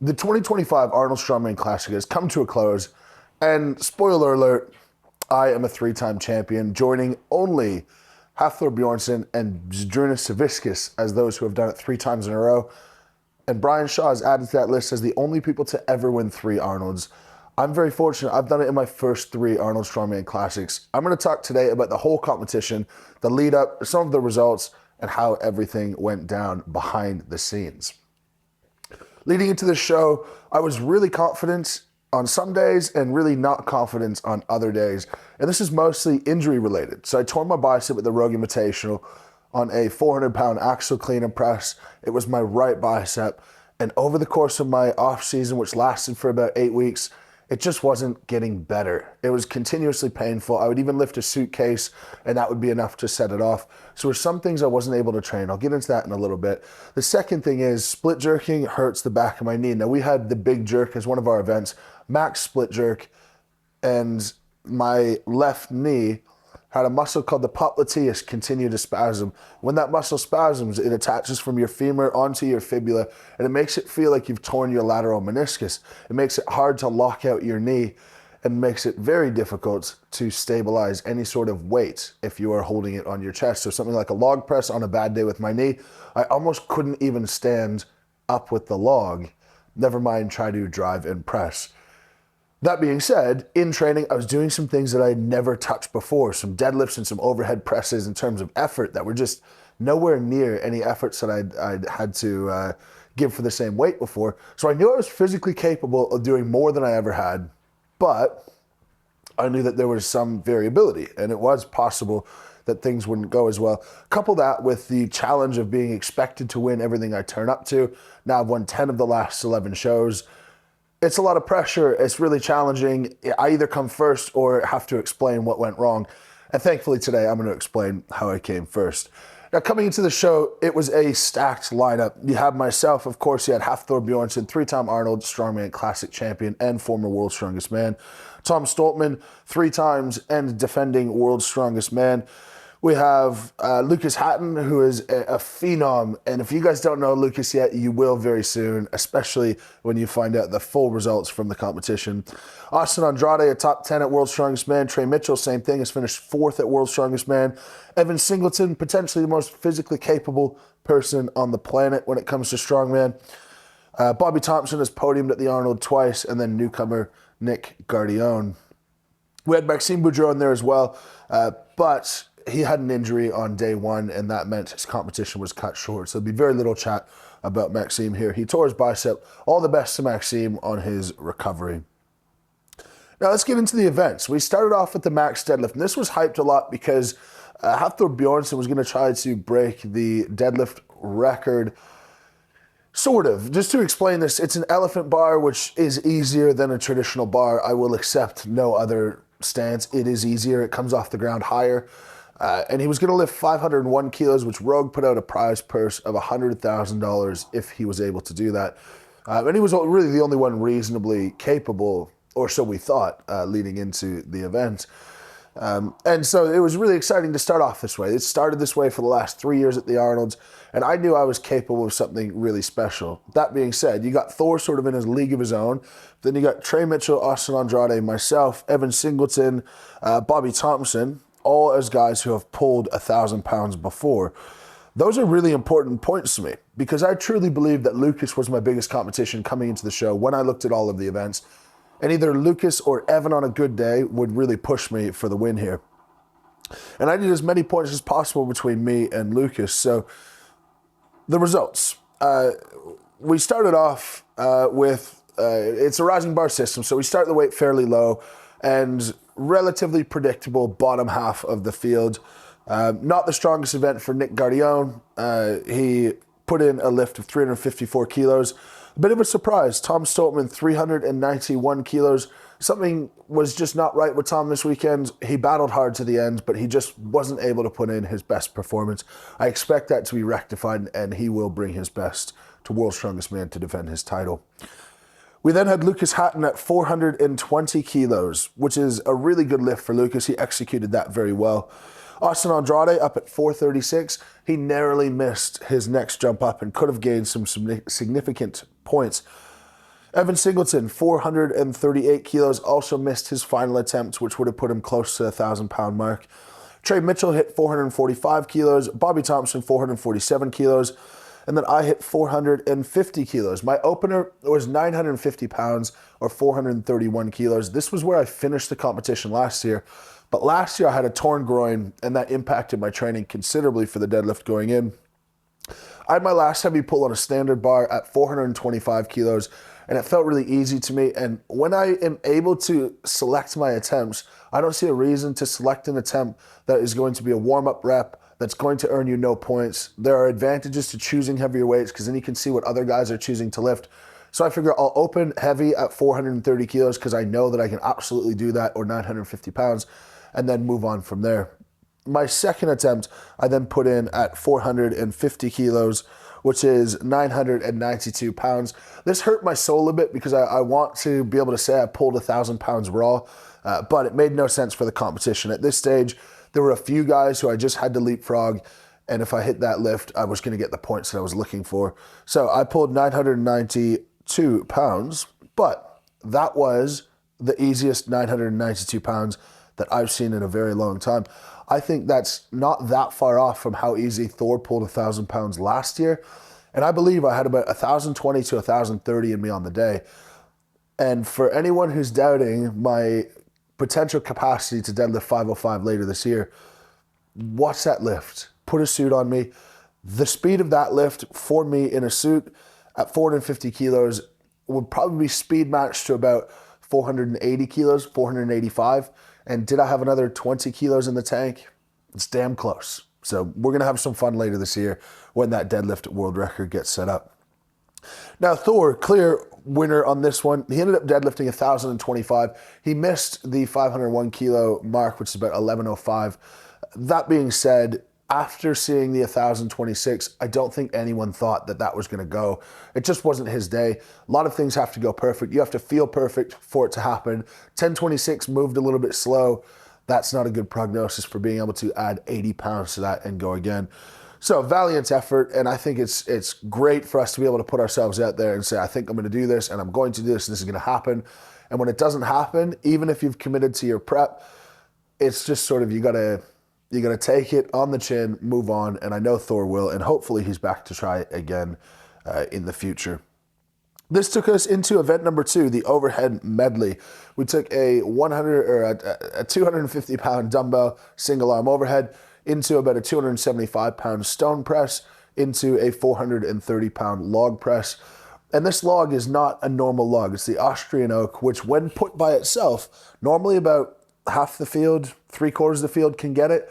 The 2025 Arnold Strongman Classic has come to a close, and spoiler alert, I am a three-time champion, joining only Hafthor Bjornsson and Zdrunas Savickas as those who have done it 3 times in a row. And Brian Shaw is added to that list as the only people to ever win 3 Arnolds. I'm very fortunate. I've done it in my first 3 Arnold Strongman Classics. I'm going to talk today about the whole competition, the lead up, some of the results, and how everything went down behind the scenes. Leading into the show, I was really confident on some days and really not confident on other days. And this is mostly injury related. So I tore my bicep at the Rogue Invitational on a 400-pound axial clean and press. It was my right bicep. And over the course of my off season, which lasted for about 8 weeks, it just wasn't getting better. It was continuously painful. I would even lift a suitcase and that would be enough to set it off. So there's some things I wasn't able to train. I'll get into that in a little bit. The second thing is split jerking hurts the back of my knee. Now we had the big jerk as one of our events, max split jerk, and my left knee had a muscle called the popliteus continue to spasm. When that muscle spasms, it attaches from your femur onto your fibula, and it makes it feel like you've torn your lateral meniscus. It makes it hard to lock out your knee and makes it very difficult to stabilize any sort of weight if you are holding it on your chest. So something like a log press on a bad day with my knee, I almost couldn't even stand up with the log, never mind try to drive and press. That being said, in training, I was doing some things that I had never touched before, some deadlifts and some overhead presses in terms of effort that were just nowhere near any efforts that I'd had to give for the same weight before. So I knew I was physically capable of doing more than I ever had, but I knew that there was some variability, and it was possible that things wouldn't go as well. Couple that with the challenge of being expected to win everything I turn up to. Now I've won 10 of the last 11 shows. It's a lot of pressure. It's really challenging. I either come first or have to explain what went wrong. And thankfully today, I'm going to explain how I came first. Now, coming into the show, it was a stacked lineup. You had myself, of course, you had Hafthor Bjornsson, 3-time Arnold Strongman Classic champion and former World's Strongest Man. Tom Stoltman, 3 times and defending World's Strongest Man. We have Lucas Hatton, who is a phenom. And if you guys don't know Lucas yet, you will very soon, especially when you find out the full results from the competition. Austin Andrade, a top 10 at World's Strongest Man. Trey Mitchell, same thing, has finished 4th at World's Strongest Man. Evan Singleton, potentially the most physically capable person on the planet when it comes to strongman. Bobby Thompson has podiumed at the Arnold twice, and then newcomer Nick Gardione. We had Maxime Boudreau in there as well, but he had an injury on day 1, and that meant his competition was cut short. So there'll be very little chat about Maxime here. He tore his bicep. All the best to Maxime on his recovery. Now let's get into the events. We started off with the max deadlift, and this was hyped a lot because Hafthor Bjornsson was going to try to break the deadlift record. Sort of. Just to explain this, it's an elephant bar, which is easier than a traditional bar. I will accept no other stance. It is easier. It comes off the ground higher. And he was going to lift 501 kilos, which Rogue put out a prize purse of $100,000 if he was able to do that. And he was really the only one reasonably capable, or so we thought, leading into the event. And so it was really exciting to start off this way. It started this way for the last 3 years at the Arnolds, and I knew I was capable of something really special. That being said, you got Thor sort of in his league of his own. Then you got Trey Mitchell, Austin Andrade, myself, Evan Singleton, Bobby Thompson, all as guys who have pulled 1,000 pounds before. Those are really important points to me because I truly believe that Lucas was my biggest competition coming into the show when I looked at all of the events. And either Lucas or Evan on a good day would really push me for the win here. And I need as many points as possible between me and Lucas. So the results. We started off with, it's a rising bar system, so we start the weight fairly low and relatively predictable bottom half of the field. Not the strongest event for Nick Gardione. He put in a lift of 354 kilos. A bit of a surprise. Tom Stoltman, 391 kilos. Something was just not right with Tom this weekend. He battled hard to the end, but he just wasn't able to put in his best performance. I expect that to be rectified, and he will bring his best to World's Strongest Man to defend his title. We then had Lucas Hatton at 420 kilos, which is a really good lift for Lucas. He executed that very well. Austin Andrade up at 436. He narrowly missed his next jump up and could have gained some significant points. Evan Singleton, 438 kilos, also missed his final attempt, which would have put him close to the 1,000-pound mark. Trey Mitchell hit 445 kilos, Bobby Thompson 447 kilos, and then I hit 450 kilos. My opener was 950 pounds or 431 kilos. This was where I finished the competition last year. But last year I had a torn groin, and that impacted my training considerably for the deadlift going in. I had my last heavy pull on a standard bar at 425 kilos, and it felt really easy to me. And when I am able to select my attempts, I don't see a reason to select an attempt that is going to be a warm-up rep, that's going to earn you no points. There are advantages to choosing heavier weights because then you can see what other guys are choosing to lift. So I figure I'll open heavy at 430 kilos because I know that I can absolutely do that, or 950 pounds, and then move on from there. My second attempt, I then put in at 450 kilos, which is 992 pounds. This hurt my soul a bit because I want to be able to say I pulled 1,000 pounds raw, but it made no sense for the competition. At this stage, there were a few guys who I just had to leapfrog, and if I hit that lift, I was going to get the points that I was looking for. So I pulled 992 pounds, but that was the easiest 992 pounds that I've seen in a very long time. I think that's not that far off from how easy Thor pulled 1,000 pounds last year. And I believe I had about 1,020 to 1,030 in me on the day. And for anyone who's doubting my potential capacity to deadlift 505 later this year, watch that lift. Put a suit on me. The speed of that lift for me in a suit at 450 kilos would probably be speed matched to about 480 kilos, 485. And did I have another 20 kilos in the tank? It's damn close. So we're going to have some fun later this year when that deadlift world record gets set up. Now, Thor, clear winner on this one. He ended up deadlifting 1,025. He missed the 501 kilo mark, which is about 1105. That being said, after seeing the 1,026, I don't think anyone thought that that was going to go. It just wasn't his day. A lot of things have to go perfect. You have to feel perfect for it to happen. 1026 moved a little bit slow. That's not a good prognosis for being able to add 80 pounds to that and go again. So valiant effort, and I think it's great for us to be able to put ourselves out there and say, I think I'm going to do this, and I'm going to do this, and this is going to happen. And when it doesn't happen, even if you've committed to your prep, it's just sort of you got to take it on the chin, move on, and I know Thor will, and hopefully he's back to try again in the future. This took us into event number 2, the overhead medley. We took a 250 pound dumbbell single arm overhead into about a 275 pound stone press into a 430 pound log press. And this log is not a normal log. It's the Austrian oak, which when put by itself, normally about half the field, 3/4 of the field can get it,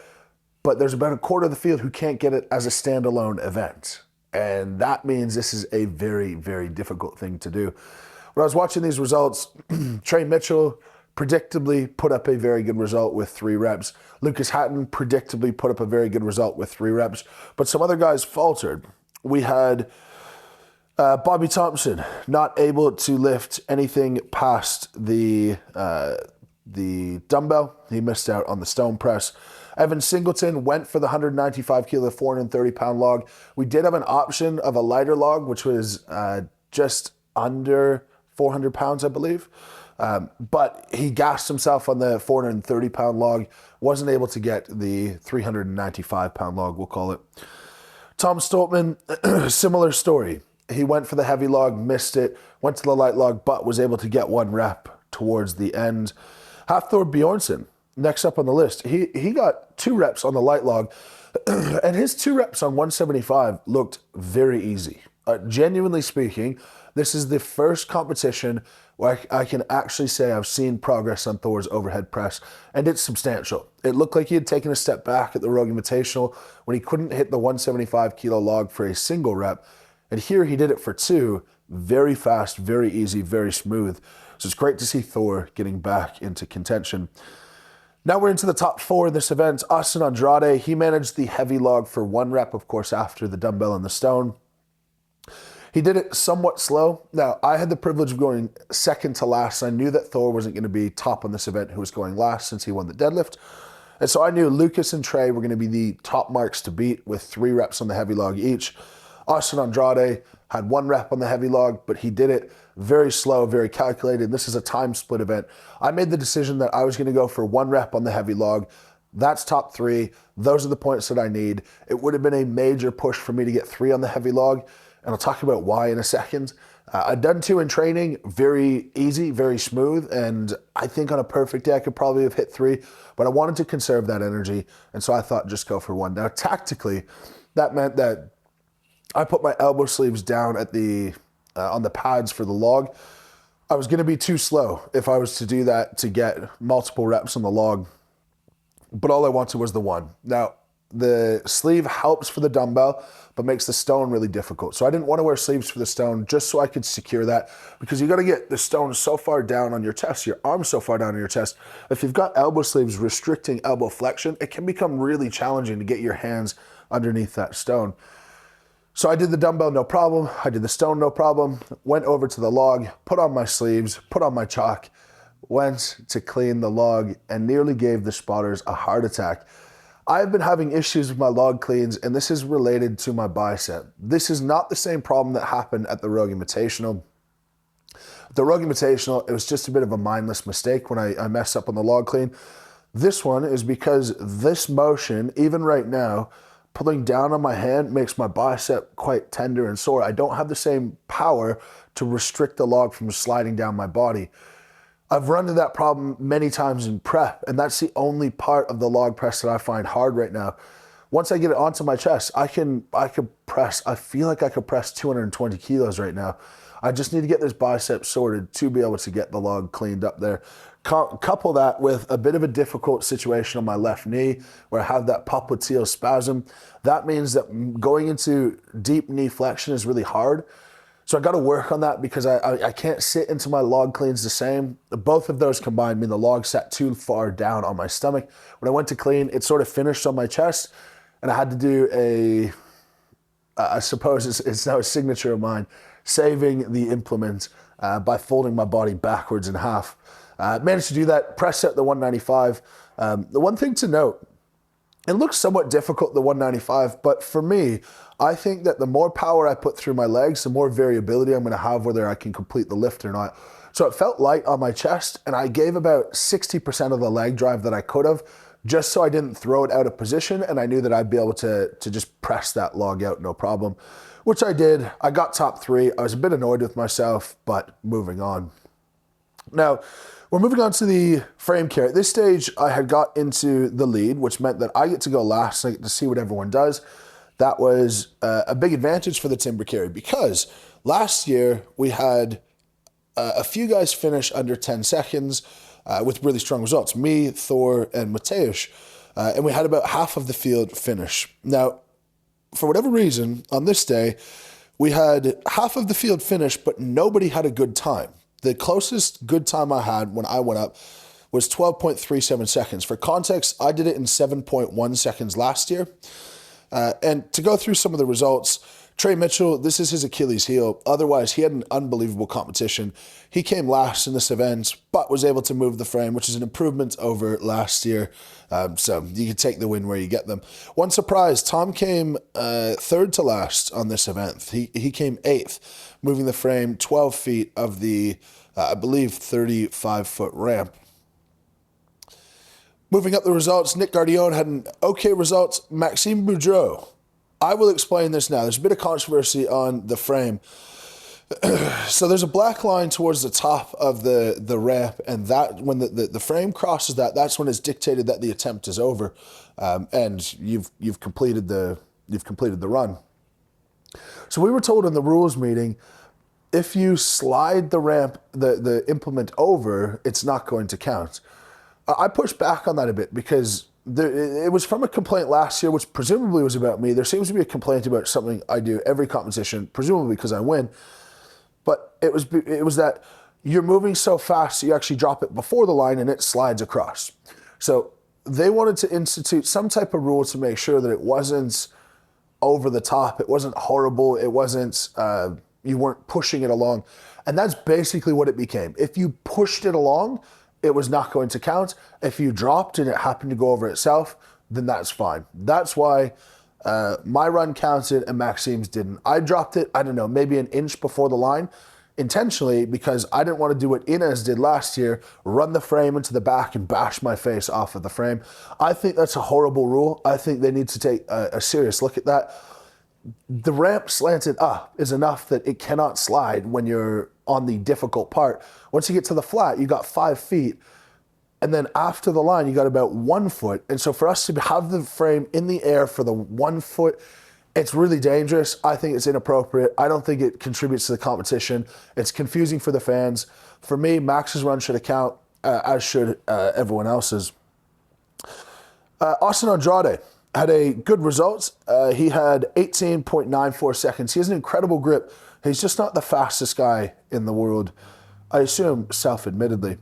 but there's about 1/4 of the field who can't get it as a standalone event. And that means this is a very, very difficult thing to do. When I was watching these results, Trey Mitchell predictably put up a very good result with 3 reps. Lucas Hatton predictably put up a very good result with 3 reps, but some other guys faltered. We had Bobby Thompson not able to lift anything past the dumbbell. He missed out on the stone press. Evan Singleton went for the 195 kilo, 430 pound log. We did have an option of a lighter log, which was just under 400 pounds, I believe. But he gassed himself on the 430 pound log, wasn't able to get the 395 pound log, we'll call it. Tom Stoltman, similar story. He went for the heavy log, missed it, went to the light log, but was able to get 1 rep towards the end. Hafthor Bjornsson, next up on the list, he got 2 reps on the light log, and his 2 reps on 175 looked very easy. Genuinely speaking, this is the first competition where I can actually say I've seen progress on Thor's overhead press, and it's substantial. It looked like he had taken a step back at the Rogue Invitational when he couldn't hit the 175 kilo log for a single rep, and here he did it for 2, very fast, very easy, very smooth. So it's great to see Thor getting back into contention. Now we're into the top 4 in this event. Austin Andrade, he managed the heavy log for 1 rep, of course, after the dumbbell and the stone. He did it somewhat slow. Now, I had the privilege of going second to last. I knew that Thor wasn't going to be top on this event, who was going last since he won the deadlift. And so I knew Lucas and Trey were going to be the top marks to beat with 3 reps on the heavy log each. Austin Andrade had 1 rep on the heavy log, but he did it very slow, very calculated. This is a time split event. I made the decision that I was going to go for 1 rep on the heavy log. That's top 3. Those are the points that I need. It would have been a major push for me to get 3 on the heavy log, and I'll talk about why in a second. I'd done 2 in training, very easy, very smooth, and I think on a perfect day I could probably have hit 3, but I wanted to conserve that energy, and so I thought just go for 1. Now tactically, that meant that I put my elbow sleeves down at on the pads for the log. I was going to be too slow if I was to do that to get multiple reps on the log, but all I wanted was the 1. Now, the sleeve helps for the dumbbell, but makes the stone really difficult. So I didn't want to wear sleeves for the stone just so I could secure that, because you got to get the stone so far down on your chest, your arms so far down on your chest. If you've got elbow sleeves restricting elbow flexion, it can become really challenging to get your hands underneath that stone. So I did the dumbbell, no problem. I did the stone, no problem. Went over to the log, put on my sleeves, put on my chalk, went to clean the log, and nearly gave the spotters a heart attack. I've been having issues with my log cleans, and this is related to my bicep. This is not the same problem that happened at the Rogue Invitational. The Rogue Invitational, it was just a bit of a mindless mistake when I messed up on the log clean. This one is because this motion, even right now, pulling down on my hand makes my bicep quite tender and sore. I don't have the same power to restrict the log from sliding down my body. I've run into that problem many times in prep, and that's the only part of the log press that I find hard right now. Once I get it onto my chest, I feel like I could press 220 kilos right now. I just need to get this bicep sorted to be able to get the log cleaned up there. Couple that with a bit of a difficult situation on my left knee where I have that popliteal spasm. That means that going into deep knee flexion is really hard. So I got to work on that because I can't sit into my log cleans the same. Both of those combined mean the log sat too far down on my stomach. When I went to clean, it sort of finished on my chest, and I had to do I suppose it's now a signature of mine, saving the implement by folding my body backwards in half. Managed to do that, press set the 195. The one thing to note, it looks somewhat difficult, the 195, but for me, I think that the more power I put through my legs, the more variability I'm going to have whether I can complete the lift or not. So it felt light on my chest, and I gave about 60% of the leg drive that I could have, just so I didn't throw it out of position, and I knew that I'd be able to just press that log out, no problem, which I did. I got top 3. I was a bit annoyed with myself, but moving on. Now, we're moving on to the frame carry. At this stage, I had got into the lead, which meant that I get to go last. I get to see what everyone does. That was a big advantage for the timber carry because last year we had a few guys finish under 10 seconds with really strong results. Me, Thor, and Mateusz. And we had about half of the field finish. Now, for whatever reason, on this day, we had half of the field finish, but nobody had a good time. The closest good time I had when I went up was 12.37 seconds. For context, I did it in 7.1 seconds last year. And to go through some of the results, Trey Mitchell, this is his Achilles heel. Otherwise, he had an unbelievable competition. He came last in this event, but was able to move the frame, which is an improvement over last year. So you can take the win where you get them. One surprise, Tom came third to last on this event. He came 8th, moving the frame 12 feet of the, I believe, 35-foot ramp. Moving up the results, Nick Gardione had an okay result. Maxime Boudreau, I will explain this now. There's a bit of controversy on the frame. So there's a black line towards the top of the ramp, and that when the frame crosses that, that's when it's dictated that the attempt is over, and you've completed the run. So we were told in the rules meeting, if you slide the ramp, the implement over, it's not going to count. I pushed back on that a bit because it was from a complaint last year, which presumably was about me. There seems to be a complaint about something I do every competition, presumably because I win. But it was that you're moving so fast, you actually drop it before the line and it slides across. So they wanted to institute some type of rule to make sure that it wasn't over the top, it wasn't horrible, it wasn't, you weren't pushing it along. And that's basically what it became. If you pushed it along, it was not going to count. If you dropped and it happened to go over itself, then that's fine. That's why my run counted and Maxime's didn't. I dropped it, I don't know, maybe an inch before the line. intentionally because I didn't want to do what Inez did last year, run the frame into the back and bash my face off of the frame. I think that's a horrible rule. I think they need to take a serious look at that. The ramp slanted up is enough that it cannot slide when you're on the difficult part. Once you get to the flat, you got 5 feet. And then after the line, you got about 1 foot. And so for us to have the frame in the air for the 1 foot, it's really dangerous. I think it's inappropriate. I don't think it contributes to the competition. It's confusing for the fans. For me, Max's run should account, as should everyone else's. Austin Andrade had a good result. He had 18.94 seconds. He has an incredible grip. He's just not the fastest guy in the world. I assume self-admittedly.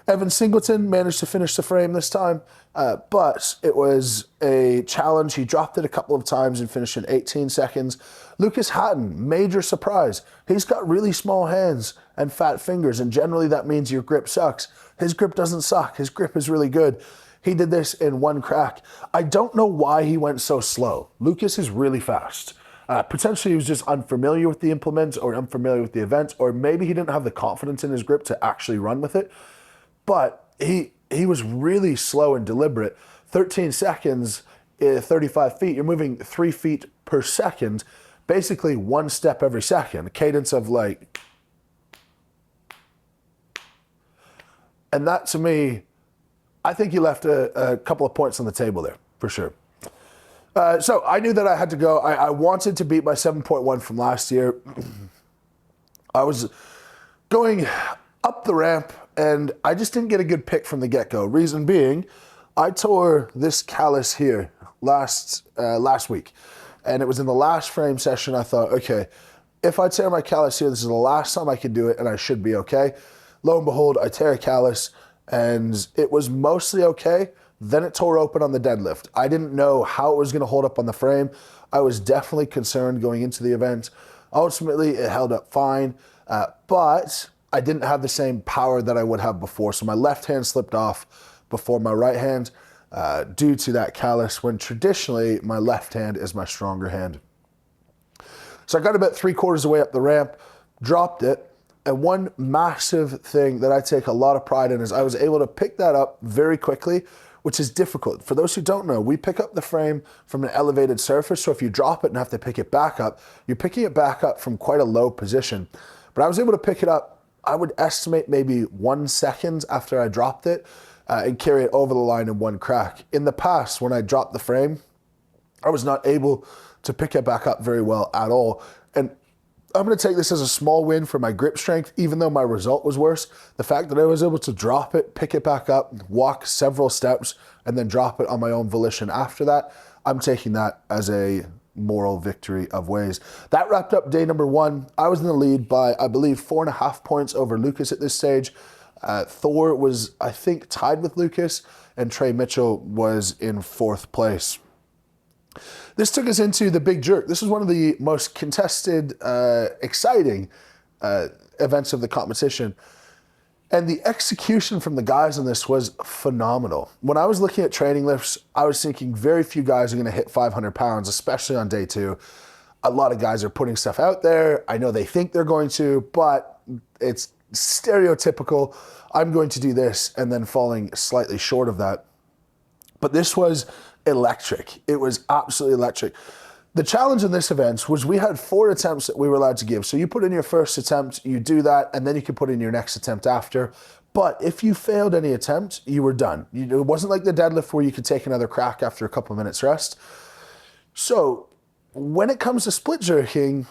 Evan Singleton managed to finish the frame this time, but it was a challenge. He dropped it a couple of times and finished in 18 seconds. Lucas Hatton, major surprise. He's got really small hands and fat fingers, and generally that means your grip sucks. His grip doesn't suck. His grip is really good. He did this in 1 crack. I don't know why he went so slow. Lucas is really fast. Potentially he was just unfamiliar with the implement or unfamiliar with the event, or maybe he didn't have the confidence in his grip to actually run with it. But he was really slow and deliberate. 13 seconds, 35 feet, you're moving 3 feet per second, basically 1 step every second, a cadence of like, and that to me, I think he left a couple of points on the table there, for sure. So I knew that I had to go. I wanted to beat my 7.1 from last year. I was going up the ramp, and I just didn't get a good pick from the get-go. Reason being, I tore this callus here last week, and it was in the last frame session. I thought, okay, if I tear my callus here, this is the last time I can do it, and I should be okay. Lo and behold, I tear a callus, and it was mostly okay. Then it tore open on the deadlift. I didn't know how it was going to hold up on the frame. I was definitely concerned going into the event. Ultimately, it held up fine, but I didn't have the same power that I would have before. So my left hand slipped off before my right hand due to that callus, when traditionally my left hand is my stronger hand. So I got about 3/4 of the way up the ramp, dropped it, and one massive thing that I take a lot of pride in is I was able to pick that up very quickly, which is difficult. For those who don't know, we pick up the frame from an elevated surface, so if you drop it and have to pick it back up, you're picking it back up from quite a low position. But I was able to pick it up, I would estimate maybe 1 second after I dropped it and carry it over the line in 1 crack. In the past, when I dropped the frame, I was not able to pick it back up very well at all. And I'm going to take this as a small win for my grip strength, even though my result was worse. The fact that I was able to drop it, pick it back up, walk several steps, and then drop it on my own volition after that, I'm taking that as a moral victory of ways. That wrapped up day number 1. I was in the lead by, I believe, 4.5 points over Lucas at this stage. Thor was, I think, tied with Lucas, and Trey Mitchell was in 4th place. This took us into the big jerk. This was one of the most contested, exciting events of the competition. And the execution from the guys on this was phenomenal. When I was looking at training lifts, I was thinking very few guys are going to hit 500 pounds, especially on day 2. A lot of guys are putting stuff out there. I know they think they're going to, but it's stereotypical. I'm going to do this and then falling slightly short of that. But this was electric. It was absolutely electric. The challenge in this event was we had 4 attempts that we were allowed to give. So you put in your first attempt, you do that, and then you can put in your next attempt after. But if you failed any attempt, you were done. It wasn't like the deadlift where you could take another crack after a couple of minutes rest. So when it comes to split jerking,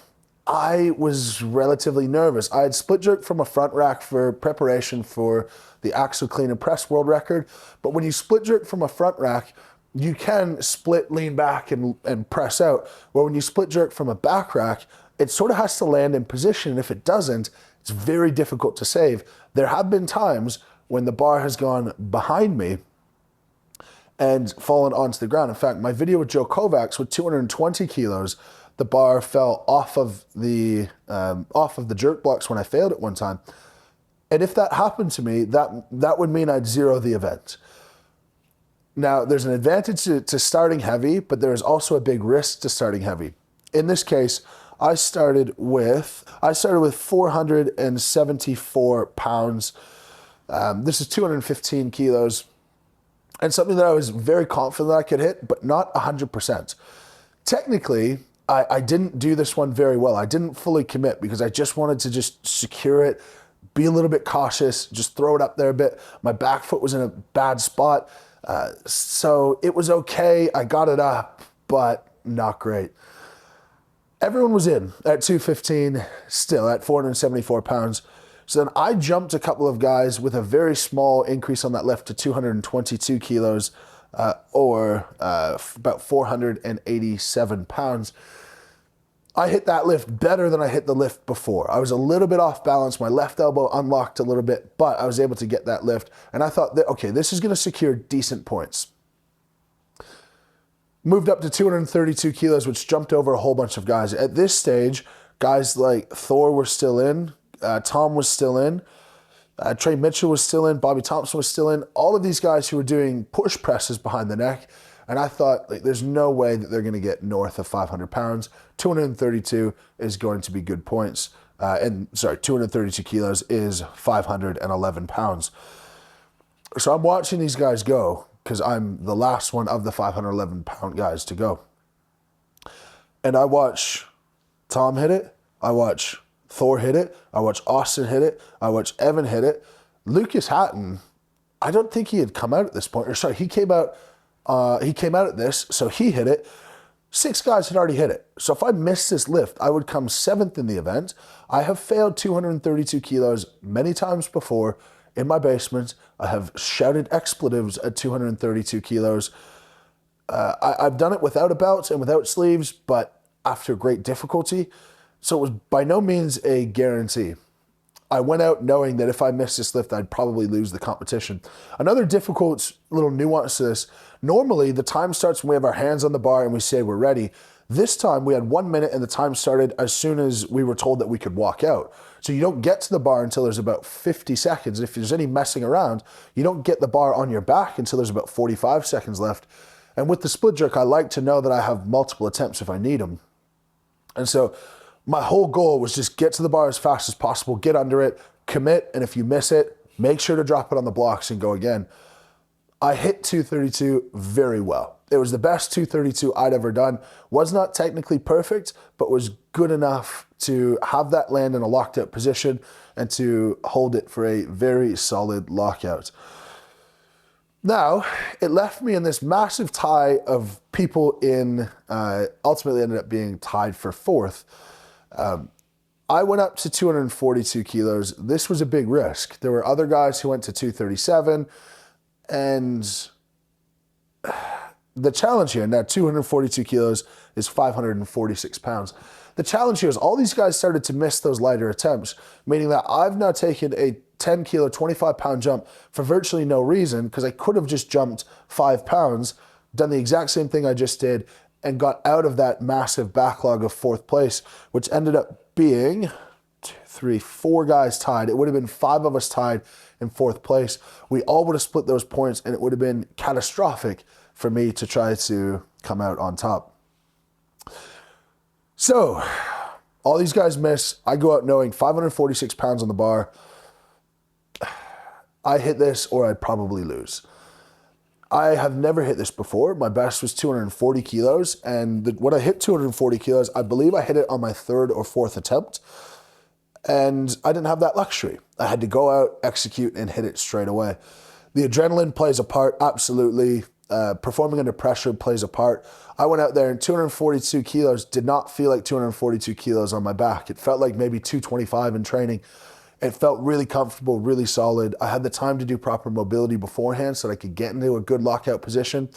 I was relatively nervous. I had split jerked from a front rack for preparation for the axle clean and press world record. But when you split jerk from a front rack, you can split, lean back, and press out. Well, when you split jerk from a back rack, it sort of has to land in position. And if it doesn't, it's very difficult to save. There have been times when the bar has gone behind me and fallen onto the ground. In fact, my video with Joe Kovacs with 220 kilos, the bar fell off of the jerk blocks when I failed at one time. And if that happened to me, that would mean I'd zero the event. Now, there's an advantage to starting heavy, but there is also a big risk to starting heavy. In this case, I started with 474 pounds. This is 215 kilos, and something that I was very confident that I could hit, but not 100%. Technically, I didn't do this one very well. I didn't fully commit because I just wanted to just secure it, be a little bit cautious, just throw it up there a bit. My back foot was in a bad spot, so it was okay. I got it up, but not great. Everyone was in at 215, still at 474 pounds. So then I jumped a couple of guys with a very small increase on that lift to 222 kilos, or about 487 pounds. I hit that lift better than I hit the lift before. I was a little bit off balance. My left elbow unlocked a little bit, but I was able to get that lift. And I thought that, okay, this is going to secure decent points. Moved up to 232 kilos, which jumped over a whole bunch of guys. At this stage, guys like Thor were still in, Tom was still in, Trey Mitchell was still in, Bobby Thompson was still in, all of these guys who were doing push presses behind the neck. And I thought, like, there's no way that they're going to get north of 500 pounds. 232 is going to be good points. 232 kilos is 511 pounds. So I'm watching these guys go because I'm the last one of the 511 pound guys to go. And I watch Tom hit it. I watch Thor hit it. I watch Austin hit it. I watch Evan hit it. Lucas Hatton, I don't think he had come out at this point. Or sorry, he came out at this, so he hit it. 6 guys had already hit it. So if I missed this lift, I would come 7th in the event. I have failed 232 kilos many times before in my basement. I have shouted expletives at 232 kilos. I've done it without a belt and without sleeves, but after great difficulty. So it was by no means a guarantee. I went out knowing that if I missed this lift, I'd probably lose the competition. Another difficult little nuance to this, normally the time starts when we have our hands on the bar and we say we're ready. This time we had 1 minute and the time started as soon as we were told that we could walk out. So you don't get to the bar until there's about 50 seconds. If there's any messing around, you don't get the bar on your back until there's about 45 seconds left. And with the split jerk, I like to know that I have multiple attempts if I need them. And so my whole goal was just get to the bar as fast as possible, get under it, commit, and if you miss it, make sure to drop it on the blocks and go again. I hit 232 very well. It was the best 232 I'd ever done. Was not technically perfect, but was good enough to have that land in a locked out position and to hold it for a very solid lockout. Now, it left me in this massive tie of people in, ultimately ended up being tied for 4th. I went up to 242 kilos. This was a big risk. There were other guys who went to 237, and the challenge here, now 242 kilos is 546 pounds. The challenge here is all these guys started to miss those lighter attempts, meaning that I've now taken a 10 kilo, 25 pound jump for virtually no reason because I could have just jumped 5 pounds, done the exact same thing I just did, and got out of that massive backlog of 4th place, which ended up being 4 guys tied. It would have been 5 of us tied in 4th place. We all would have split those points, and it would have been catastrophic for me to try to come out on top. So all these guys miss. I go out knowing 546 pounds on the bar. I hit this or I'd probably lose. I have never hit this before. My best was 240 kilos. And when I hit 240 kilos, I believe I hit it on my 3rd or 4th attempt. And I didn't have that luxury. I had to go out, execute, and hit it straight away. The adrenaline plays a part, absolutely. Performing under pressure plays a part. I went out there and 242 kilos did not feel like 242 kilos on my back. It felt like maybe 225 in training. It felt really comfortable, really solid. I had the time to do proper mobility beforehand so that I could get into a good lockout position.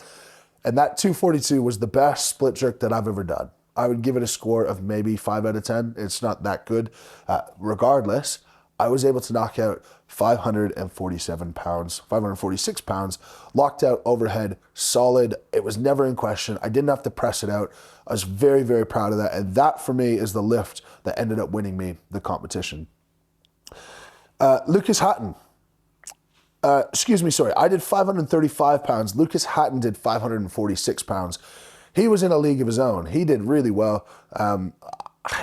And that 242 was the best split jerk that I've ever done. I would give it a score of maybe 5 out of 10. It's not that good. Regardless, I was able to knock out 547 pounds, 546 pounds, locked out overhead, solid. It was never in question. I didn't have to press it out. I was very, very proud of that. And that for me is the lift that ended up winning me the competition. Lucas Hatton. I did 535 pounds. Lucas Hatton did 546 pounds. He was in a league of his own. He did really well.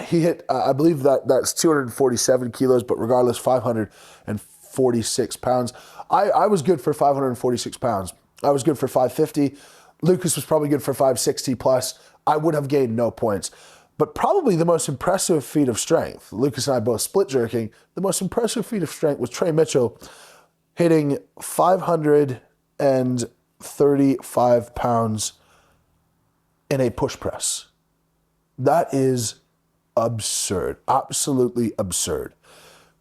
he hit, I believe that's 247 kilos, but regardless, 546 pounds. I was good for 546 pounds. I was good for 550. Lucas was probably good for 560 plus. I would have gained no points. But probably the most impressive feat of strength, Lucas and I both split jerking, the most impressive feat of strength was Trey Mitchell hitting 535 pounds in a push press. That is absurd, absolutely absurd.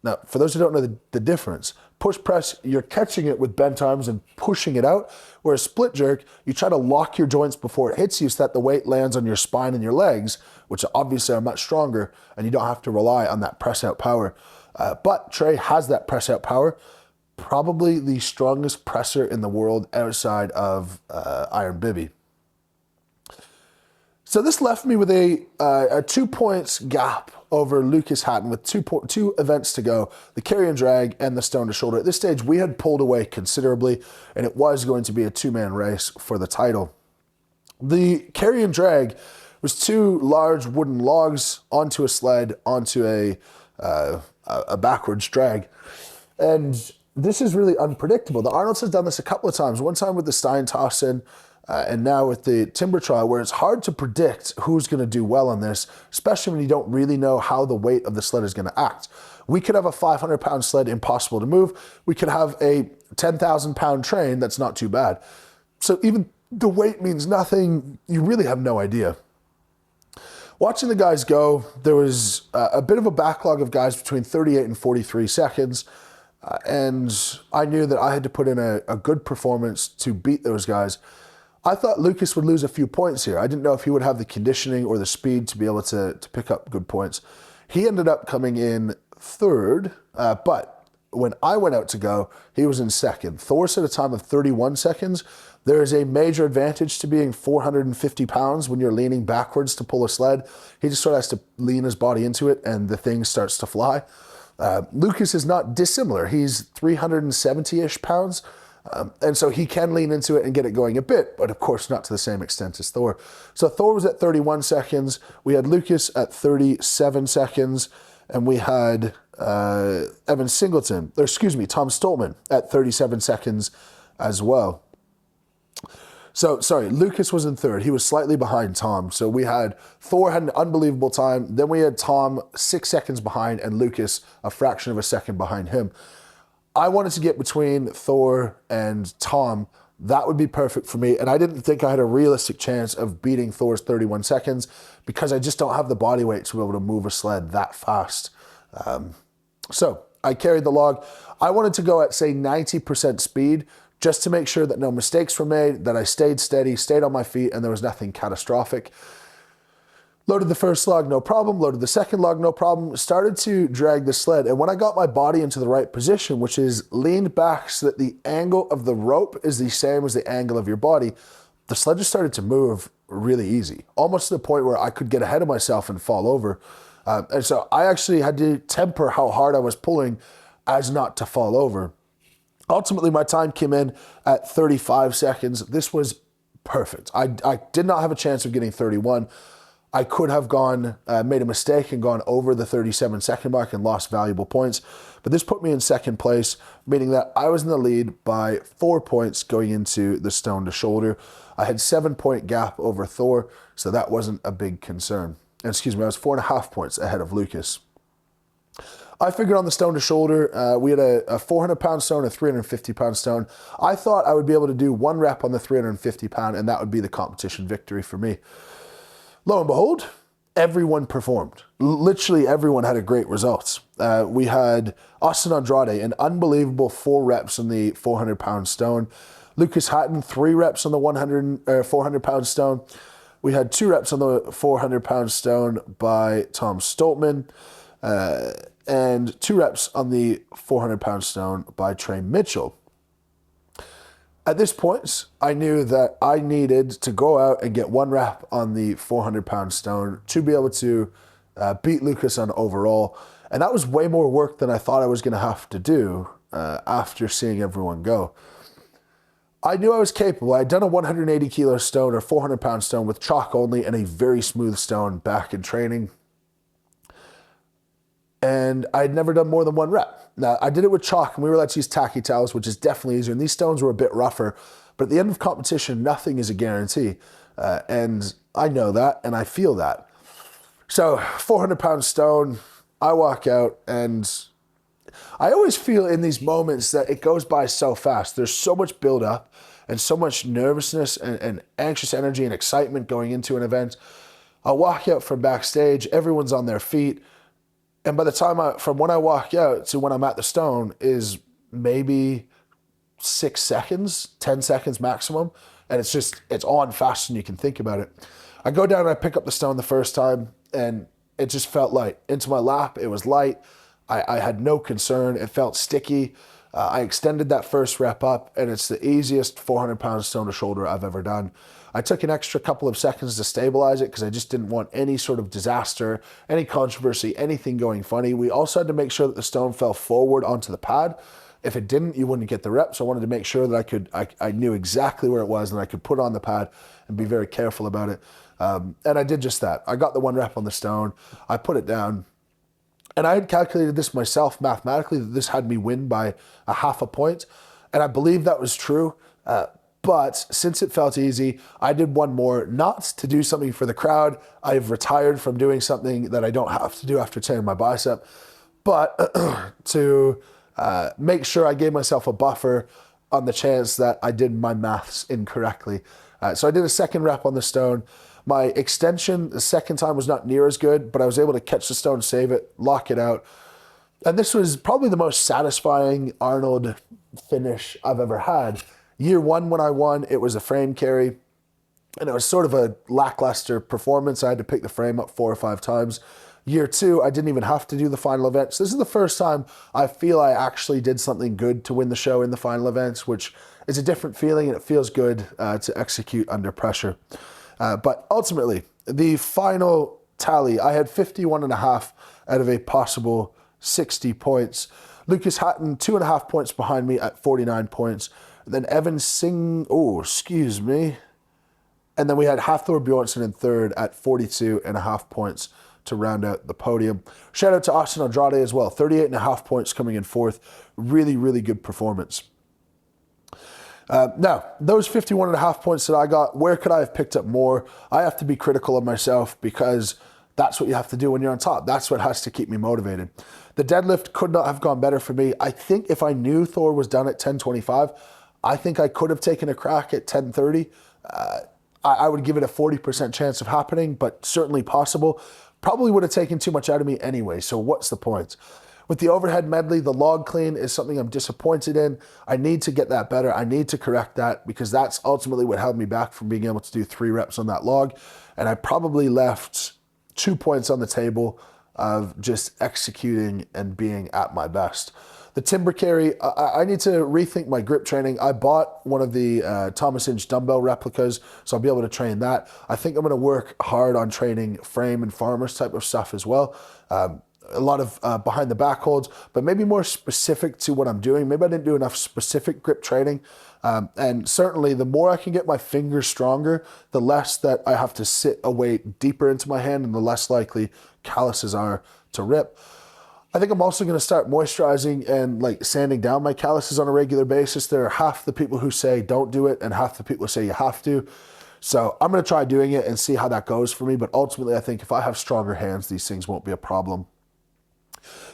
Now, for those who don't know the difference, push press, you're catching it with bent arms and pushing it out, whereas split jerk, you try to lock your joints before it hits you so that the weight lands on your spine and your legs, which obviously are much stronger, and you don't have to rely on that press out power. But Trey has that press out power, probably the strongest presser in the world outside of Iron Bibby. So this left me with a 2 points gap over Lucas Hatton with two events to go, the carry and drag and the stone to shoulder. At this stage, we had pulled away considerably, and it was going to be a two-man race for the title. The carry and drag was two large wooden logs onto a sled, onto a backwards drag. And this is really unpredictable. The Arnold's has done this a couple of times, one time with the Stein Toss-In, and now with the timber trial, where it's hard to predict who's going to do well on this, especially when you don't really know how the weight of the sled is going to act. We could have a 500-pound sled impossible to move. We could have a 10,000-pound train that's not too bad. So even the weight means nothing. You really have no idea. Watching the guys go, there was a bit of a backlog of guys between 38 and 43 seconds. And I knew that I had to put in a good performance to beat those guys. I thought Lucas would lose a few points here. I didn't know if he would have the conditioning or the speed to be able to pick up good points. He ended up coming in third, but when I went out to go, he was in second. Thor set a time of 31 seconds. There is a major advantage to being 450 pounds when you're leaning backwards to pull a sled. He just sort of has to lean his body into it and the thing starts to fly. Lucas is not dissimilar. He's 370-ish pounds. And so he can lean into it and get it going a bit, but of course not to the same extent as Thor. So Thor was at 31 seconds. We had Lucas at 37 seconds. And we had Tom Stoltman at 37 seconds as well. So, sorry, Lucas was in third. He was slightly behind Tom. So we had Thor had an unbelievable time. Then we had Tom 6 seconds behind and Lucas a fraction of a second behind him. I wanted to get between Thor and Tom. That would be perfect for me. And I didn't think I had a realistic chance of beating Thor's 31 seconds because I just don't have the body weight to be able to move a sled that fast. So I carried the log. I wanted to go at, say, 90% speed just to make sure that no mistakes were made, that I stayed steady, stayed on my feet, and there was nothing catastrophic. Loaded the first log, no problem. Loaded the second log, no problem. Started to drag the sled. And when I got my body into the right position, which is leaned back so that the angle of the rope is the same as the angle of your body, the sled just started to move really easy, almost to the point where I could get ahead of myself and fall over. And so I actually had to temper how hard I was pulling as not to fall over. Ultimately, my time came in at 35 seconds. This was perfect. I did not have a chance of getting 31. I could have made a mistake and gone over the 37-second mark and lost valuable points. But this put me in second place, meaning that I was in the lead by 4 points going into the stone to shoulder. I had 7-point gap over Thor, so that wasn't a big concern. I was 4.5 points ahead of Lucas. I figured on the stone to shoulder, we had a 400-pound stone, a 350-pound stone. I thought I would be able to do one rep on the 350-pound, and that would be the competition victory for me. Lo and behold, everyone performed. Literally everyone had a great results. We had Austin Andrade, an unbelievable 4 reps on the 400-pound stone. Lucas Hatton, 3 reps on the 400-pound stone. We had 2 reps on the 400-pound stone by Tom Stoltman. And 2 reps on the 400-pound stone by Trey Mitchell. At this point, I knew that I needed to go out and get 1 rep on the 400-pound stone to be able to beat Lucas on overall. And that was way more work than I thought I was going to have to do after seeing everyone go. I knew I was capable. I had done a 180-kilo stone or 400-pound stone with chalk only and a very smooth stone back in training. and I'd never done more than 1 rep. Now, I did it with chalk, and we were allowed to use tacky towels, which is definitely easier, and these stones were a bit rougher, but at the end of competition, nothing is a guarantee, and I know that, and I feel that. So, 400-pound stone, I walk out, and I always feel in these moments that it goes by so fast. There's so much build-up, and so much nervousness and anxious energy and excitement going into an event. I'll walk out from backstage, everyone's on their feet, and by the time from when I walk out to when I'm at the stone is maybe 6 seconds, 10 seconds maximum. And it's on faster than you can think about it. I go down and I pick up the stone the first time, and it just felt light. Into my lap, it was light. I had no concern. It felt sticky. I extended that first rep up, and it's the easiest 400-pound stone to shoulder I've ever done. I took an extra couple of seconds to stabilize it because I just didn't want any sort of disaster, any controversy, anything going funny. We also had to make sure that the stone fell forward onto the pad. If it didn't, you wouldn't get the rep. So I wanted to make sure that I knew exactly where it was and I could put on the pad and be very careful about it. And I did just that. I got the 1 rep on the stone. I put it down. And I had calculated this myself mathematically, that this had me win by a 0.5 point. And I believe that was true. But since it felt easy, I did 1 more, not to do something for the crowd. I've retired from doing something that I don't have to do after tearing my bicep, but to make sure I gave myself a buffer on the chance that I did my maths incorrectly. So I did a 2nd rep on the stone. My extension, the 2nd time, was not near as good, but I was able to catch the stone, save it, lock it out. And this was probably the most satisfying Arnold finish I've ever had. Year 1, when I won, it was a frame carry, and it was sort of a lackluster performance. I had to pick the frame up 4 or 5 times. Year 2, I didn't even have to do the final event. So this is the first time I feel I actually did something good to win the show in the final events, which is a different feeling, and it feels good to execute under pressure. But ultimately, the final tally, I had 51.5 out of a possible 60 points. Lucas Hatton, 2.5 points behind me at 49 points. Then Evan Singh, and then we had Hathor Bjornsson in 3rd at 42.5 points to round out the podium. Shout out to Austin Andrade as well, 38.5 points coming in 4th. Really, really good performance. Now, those 51.5 points that I got, where could I have picked up more? I have to be critical of myself because that's what you have to do when you're on top. That's what has to keep me motivated. The deadlift could not have gone better for me. I think if I knew Thor was done at 10:25, I think I could have taken a crack at 10:30. I would give it a 40% chance of happening, but certainly possible. Probably would have taken too much out of me anyway, so what's the point? With the overhead medley, the log clean is something I'm disappointed in. I need to get that better. I need to correct that because that's ultimately what held me back from being able to do 3 reps on that log. And I probably left 2 points on the table of just executing and being at my best. The timber carry, I need to rethink my grip training. I bought one of the Thomas Inch dumbbell replicas, so I'll be able to train that. I think I'm going to work hard on training frame and farmers type of stuff as well. A lot of behind the back holds, but maybe more specific to what I'm doing. Maybe I didn't do enough specific grip training. And certainly the more I can get my fingers stronger, the less that I have to sit a weight deeper into my hand and the less likely calluses are to rip. I think I'm also going to start moisturizing and like sanding down my calluses on a regular basis. There are half the people who say don't do it and half the people who say you have to. So I'm going to try doing it and see how that goes for me. But ultimately, I think if I have stronger hands, these things won't be a problem.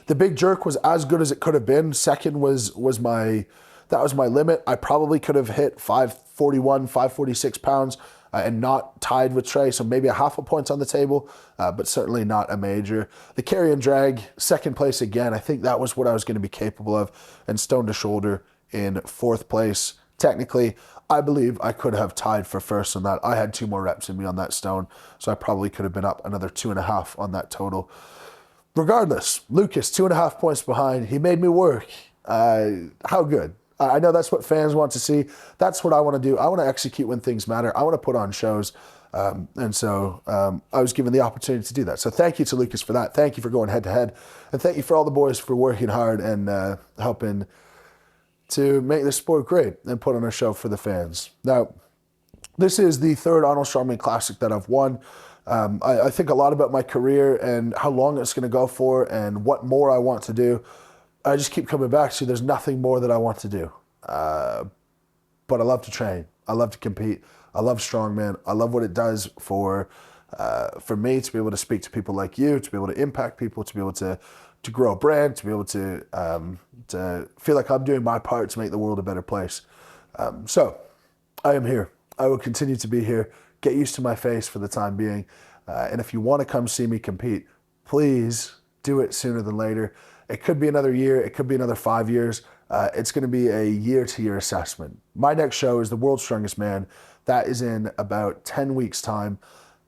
The big jerk was as good as it could have been. 2nd was my limit. I probably could have hit 541, 546 pounds and not tied with Trey. So maybe a 0.5 point on the table, but certainly not a major. The carry and drag, 2nd place again. I think that was what I was going to be capable of. And stone to shoulder in 4th place. Technically, I believe I could have tied for 1st on that. I had 2 more reps in me on that stone. So I probably could have been up another 2.5 on that total. Regardless, Lucas, 2.5 points behind. He made me work. How good? I know that's what fans want to see. That's what I want to do. I want to execute when things matter. I want to put on shows. And so I was given the opportunity to do that. So thank you to Lucas for that. Thank you for going head to head. And thank you for all the boys for working hard and helping to make this sport great and put on a show for the fans. Now, this is the 3rd Arnold Strongman Classic that I've won. I think a lot about my career and how long it's going to go for and what more I want to do. I just keep coming back to there's nothing more that I want to do. But I love to train. I love to compete. I love strongman. I love what it does for me to be able to speak to people like you, to be able to impact people, to be able to grow a brand, to be able to feel like I'm doing my part to make the world a better place. So I am here. I will continue to be here. Get used to my face for the time being. And if you want to come see me compete, please do it sooner than later. It could be another year. It could be another 5 years. It's going to be a year-to-year assessment. My next show is the World's Strongest Man. That is in about 10 weeks' time.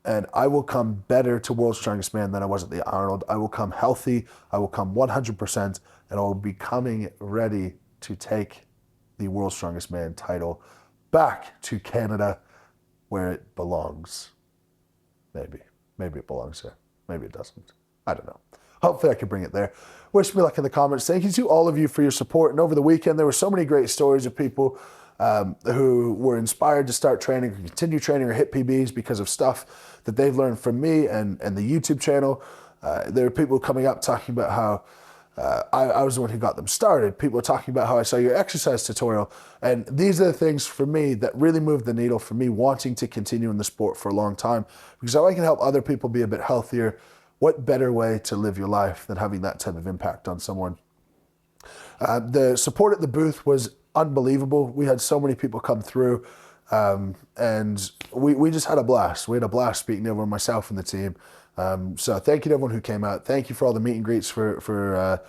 And I will come better to World's Strongest Man than I was at the Arnold. I will come healthy. I will come 100%. And I will be coming ready to take the World's Strongest Man title back to Canada where it belongs. Maybe. Maybe it belongs there. Maybe it doesn't. I don't know. Hopefully I can bring it there. Wish me luck in the comments. Thank you to all of you for your support. And over the weekend, there were so many great stories of people who were inspired to start training, or continue training, or hit PBs because of stuff that they've learned from me and the YouTube channel. There are people coming up talking about how I was the one who got them started. People are talking about how I saw your exercise tutorial. And these are the things for me that really moved the needle for me wanting to continue in the sport for a long time. Because if I can help other people be a bit healthier, what better way to live your life than having that type of impact on someone? The support at the booth was unbelievable. We had so many people come through, and we just had a blast. We had a blast speaking to everyone, myself and the team. So thank you to everyone who came out. Thank you for all the meet and greets for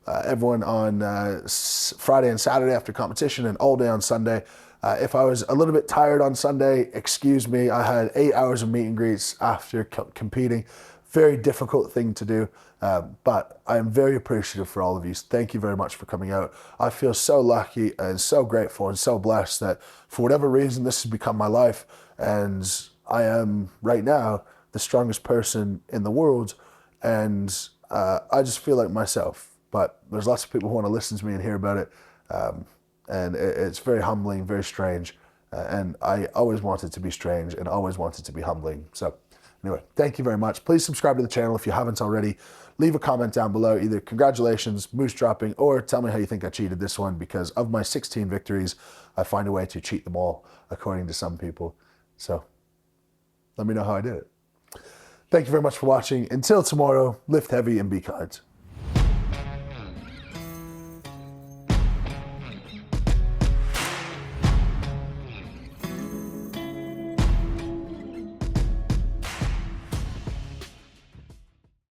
everyone on Friday and Saturday after competition and all day on Sunday. If I was a little bit tired on Sunday, excuse me. I had 8 hours of meet and greets after competing. Very difficult thing to do, but I am very appreciative for all of you. Thank you very much for coming out. I feel so lucky and so grateful and so blessed that for whatever reason, this has become my life. And I am right now the strongest person in the world. And I just feel like myself, but there's lots of people who want to listen to me and hear about it. And it's very humbling, very strange. And I always wanted to be strange and always wanted to be humbling. So anyway, thank you very much. Please subscribe to the channel if you haven't already. Leave a comment down below, either congratulations, moose dropping, or tell me how you think I cheated this one, because of my 16 victories, I find a way to cheat them all, according to some people. So let me know how I did it. Thank you very much for watching. Until tomorrow, lift heavy and be kind.